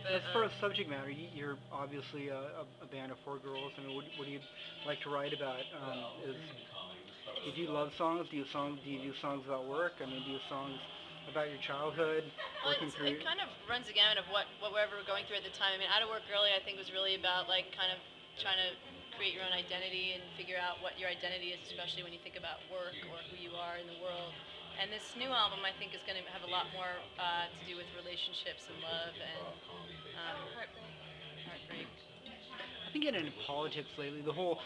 As far as subject matter, you're obviously a band of four girls. I mean, what do you like to write about? Is do you love songs? Do you do songs about work? I mean, do you songs about your childhood, Well, working through? it kind of runs the gamut of whatever we're going through at the time. I mean, Out of Work Early, I think, was really about like kind of trying to create your own identity and figure out what your identity is, especially when you think about work or who you are in the world. And this new album, I think, is going to have a lot more to do with relationships and love and heartbreak. I've been getting into politics lately. The whole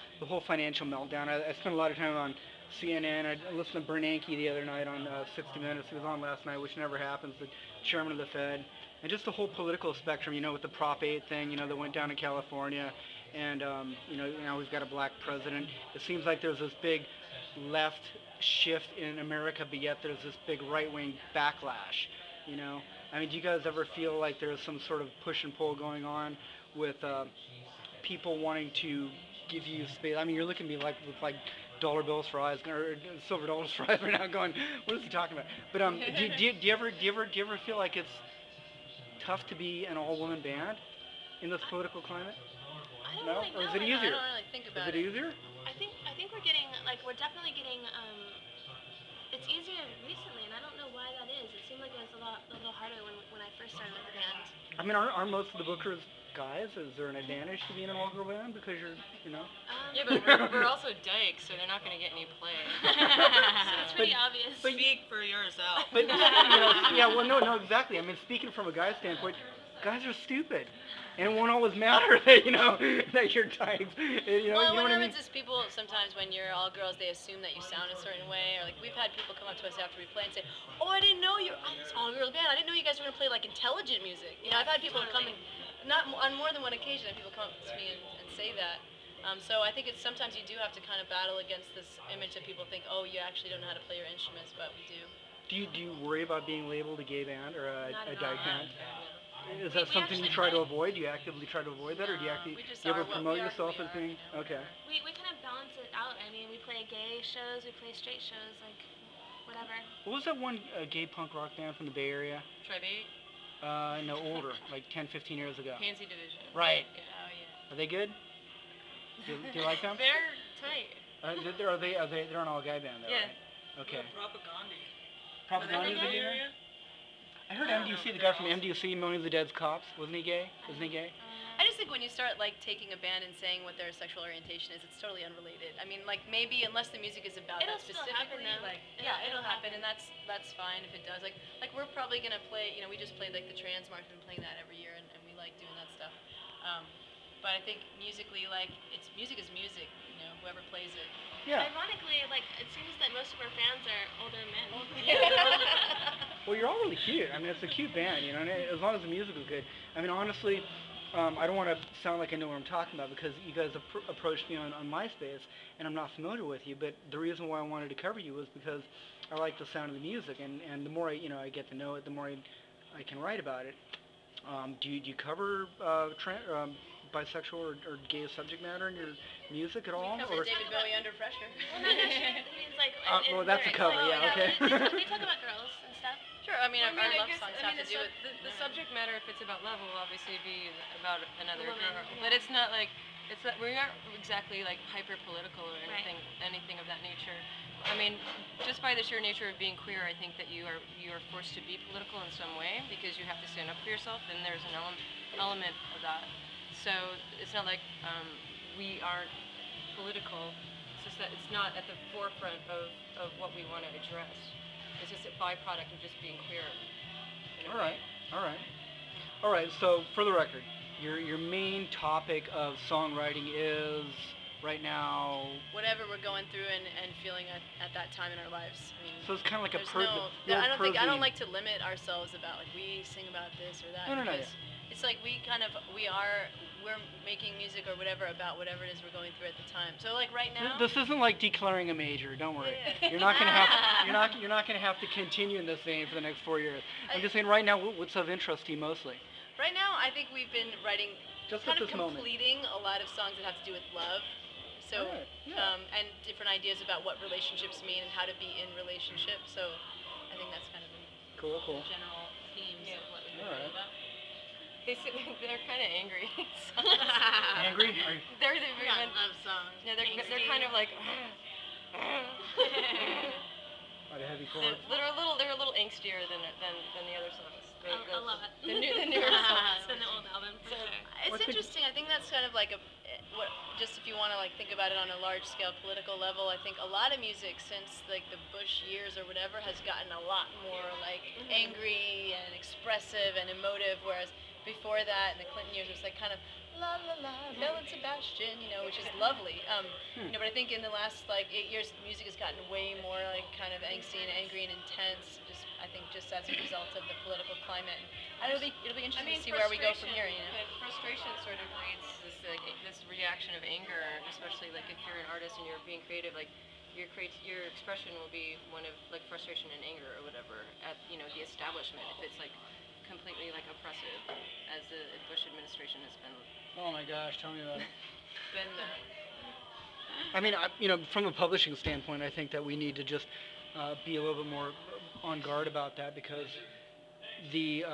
financial meltdown. I spent a lot of time on CNN. I listened to Bernanke the other night on 60 Minutes. He was on last night, which never happens. The chairman of the Fed, and just the whole political spectrum. With the Prop 8 thing. That went down in California, and now we've got a black president. It seems like there's this big left shift in America, but yet there's this big right-wing backlash. I mean, do you guys ever feel like there's some sort of push and pull going on with people wanting to give you space? I mean, you're looking at me like with like dollar bills for eyes or silver dollars for eyes right now, going, what is he talking about? But do you ever feel like it's tough to be an all-woman band in this political climate? I don't No? really Or know. is it easier? I don't really think about Is it easier? I think we're definitely getting it's easier recently, and I don't know why that is. It seemed like it was a little harder when I first started with the band. I mean, aren't most of the bookers guys? Is there an advantage to being an all-girl band because you're. Yeah, but we're also dykes, so they're not going to get any play. So it's pretty obvious. But speak for yourself. But yeah, well, no, exactly. I mean, speaking from a guy's standpoint, guys are stupid, and it won't always matter that that you're types. Well, what happens is people sometimes when you're all girls, they assume that you sound a certain way, or like we've had people come up to us after we play and say, "Oh, I didn't know you're this all-girl band. I didn't know you guys were gonna play like intelligent music." I've had people come and on more than one occasion, people come up to me and say that. So I think it's sometimes you do have to kind of battle against this image that people think, oh, you actually don't know how to play your instruments, but we do. Do you worry about being labeled a gay band or a dyke band? Is that We something you actually try to avoid? Do you actively try to avoid that, or do you We just you ever are what promote we are, yourself who as we are. being okay? We kind of balance it out. I mean, we play gay shows, we play straight shows, like whatever. What was that one gay punk rock band from the Bay Area? Tribate, No, older, like 10, 15 years ago. Pansy Division. Right. Yeah. Oh yeah. Are they good? Do you like them? They're tight. They're an all-guy band, though, Yeah. right? Okay. Propaganda. Propaganda is a gay band? I heard MDC, the guy from MDC, Moaning the Dead's Cops, wasn't he gay? Isn't he gay? I just think when you start like taking a band and saying what their sexual orientation is, it's totally unrelated. I mean, like maybe unless the music is about It'll that still happen, specifically, though. like it'll happen, and that's fine if it does. Like we're probably gonna play. We just played like the Trans March, we've been playing that every year, and we like doing that stuff. But I think musically, like music is music. Whoever plays it. Yeah. Ironically, like it seems that most of our fans are older men. Well, you're all really cute. I mean, it's a cute band, and as long as the music is good. I mean, honestly, I don't want to sound like I know what I'm talking about because you guys approached me on MySpace, and I'm not familiar with you. But the reason why I wanted to cover you was because I like the sound of the music, and the more I get to know it, the more I can write about it. Do you cover bisexual or gay subject matter in your music at all? We covered David Bowie Under Pressure. Well, no, he means like. Well, that's a cover, yeah, okay. They talk about girls and stuff. Sure, I mean, Well, our I love guess- songs I have mean, to do with the subject matter, if it's about love, will obviously be about another Woman, girl. yeah. But it's not like we aren't exactly like hyper political or Right. anything of that nature. I mean, just by the sheer nature of being queer, I think that you are forced to be political in some way because you have to stand up for yourself. And there's an element of that. So it's not like we aren't political. It's just that it's not at the forefront of what we want to address. It's just a byproduct of just being queer. All right. So for the record, your main topic of songwriting is right now. whatever we're going through and feeling at that time in our lives. I mean, So it's kind of like a I don't like to limit ourselves about like we sing about this or that. No. Because it's like we're making music or whatever about whatever it is we're going through at the time. So like right now. This isn't like declaring a major. Don't worry. Yeah. You're not gonna have to continue in this vein for the next 4 years. I'm just saying right now, what's of interest to you mostly? Right now, I think we've been writing, Just kind at of this moment. completing a lot of songs that have to do with love. So, Alright, yeah. and different ideas about what relationships mean and how to be in relationships. So, I think that's kind of the Cool. general themes of what we've been Alright. writing about. they're kind of angry. Angry? Are you, They're love songs. yeah, they're kind of like. are they heavy chords? They're a little angstier than the other songs. A lot. The newer songs. Than the old album, for sure. It's What's the- interesting. I think that's kind of like what just if you want to like think about it on a large scale political level. I think a lot of music since like the Bush years or whatever has gotten a lot more like angry and expressive and emotive, whereas before that in the Clinton years it was like kind of la la la, Belle and Sebastian, you know, which is lovely. You know, but I think in the last like 8 years, music has gotten way more like kind of angsty and angry and intense. I think just as a result of the political climate. And it'll be interesting to see where we go from here. You know, but frustration sort of breeds this reaction of anger, especially like if you're an artist and you're being creative, like your expression will be one of like frustration and anger or whatever at the establishment if it's like completely like oppressive, as the Bush administration has been. Oh my gosh, tell me about it. Been I mean, from a publishing standpoint, I think that we need to just be a little bit more on guard about that, because the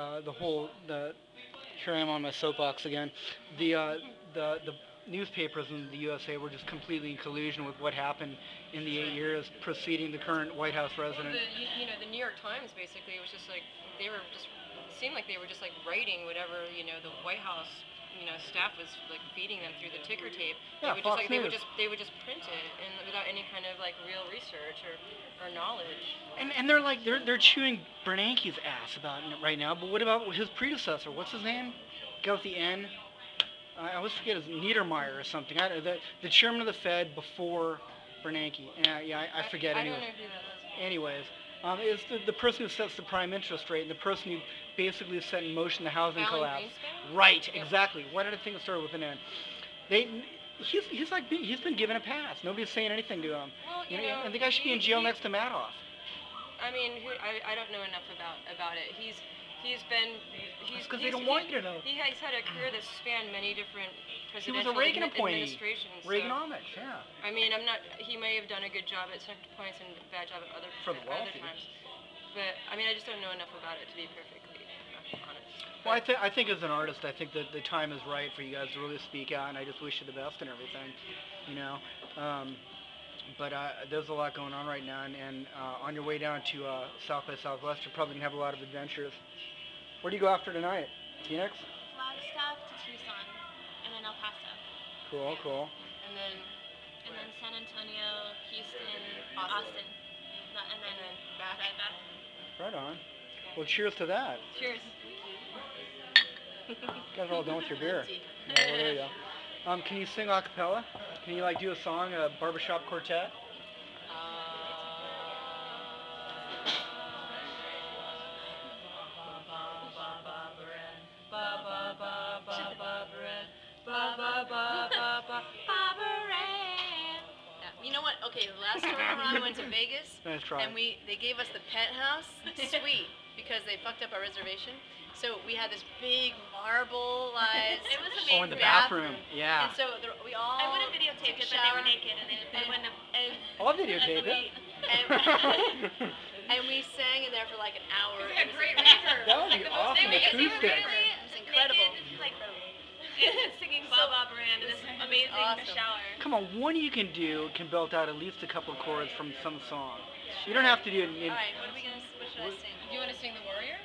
here I am on my soapbox again. The newspapers in the USA were just completely in collusion with what happened in the 8 years preceding the current White House president. Well, the New York Times basically was just like seemed like they were just like writing whatever the White House staff was like feeding them through the ticker tape. Yeah, they would just print it and without any kind of like real research or knowledge. And they're chewing Bernanke's ass about it right now. But what about his predecessor? What's his name? Go with the N. I always forget his Niedermeyer or something. The chairman of the Fed before Bernanke. I forget. I Anyway. don't know who that was. Anyways, it's the person who sets the prime interest rate and the person who basically set in motion the housing Alan collapse. Greenspan? Right, exactly. Why did I think it started with an N? He's been given a pass. Nobody's saying anything to him. Well, And the guy should be in jail next to Madoff. I mean, I don't know enough about it. He's because they don't want you to know. He has had a career that's spanned many different He was presidential a Reagan appointee. administrations. So, Reaganomics, yeah. I mean, he may have done a good job at certain points and a bad job at other For the other wealthy. times. But I mean, I just don't know enough about it to be perfectly honest. Well, I think as an artist, I think that the time is right for you guys to really speak out, and I just wish you the best and everything, But there's a lot going on right now, and on your way down to South by Southwest, you're probably gonna have a lot of adventures. Where do you go after tonight? Phoenix? Flagstaff to Tucson, and then El Paso. Cool. And then San Antonio, Houston, Austin. And then back. right back. Right on. Well, cheers to that. Cheers. You guys are all done with your beer. Yeah, well, there you go. Can you sing a cappella? Can you do a song, a barbershop quartet? You know what? Okay, the last tour around, we went to Vegas, Nice try. and they gave us the penthouse suite because they fucked up our reservation. So we had this big marbleized. It was Oh, in amazing. the bathroom. Yeah. And so we all. I would have videotaped it, but they were naked, and they wouldn't have. I'll videotape it. And we sang in there for like an hour. We had It was great amazing. reverb. That would be Like the most- awesome they were acoustic. really It was incredible. naked, like singing Bob Brand in this amazing awesome. shower. Come on, one you can do can belt out at least a couple of chords from some song. You don't have to do it in. All right, what should I sing? Do you want to sing The Warrior?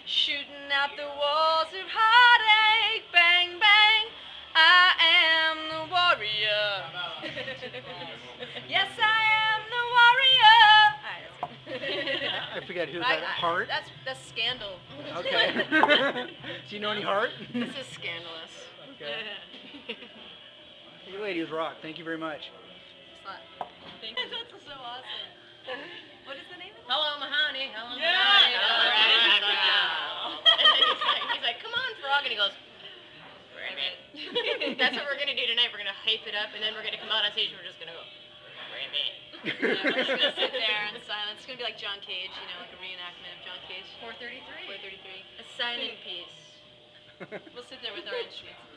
Shooting at the walls of heartache, bang bang. I am the warrior. Yes, I am the warrior. All right, I forget who's that's that. Heart? That's Scandal. Okay. Do you know any Heart? This is scandalous. Okay. You ladies rock. Thank you very much. Thank you. That's so awesome. What is the name of it? Hello, Mahoney. Hello, Yeah. Mahoney. All right. And then he's like, come on, frog, and he goes, Rabbit. That's what we're gonna do tonight. We're gonna hype it up, and then we're gonna come out on stage, and we're just gonna go, Rabbit. Yeah, we're just gonna sit there in silence. It's gonna be like John Cage, like a reenactment of John Cage. 433. 433. A silent piece. We'll sit there with our instruments.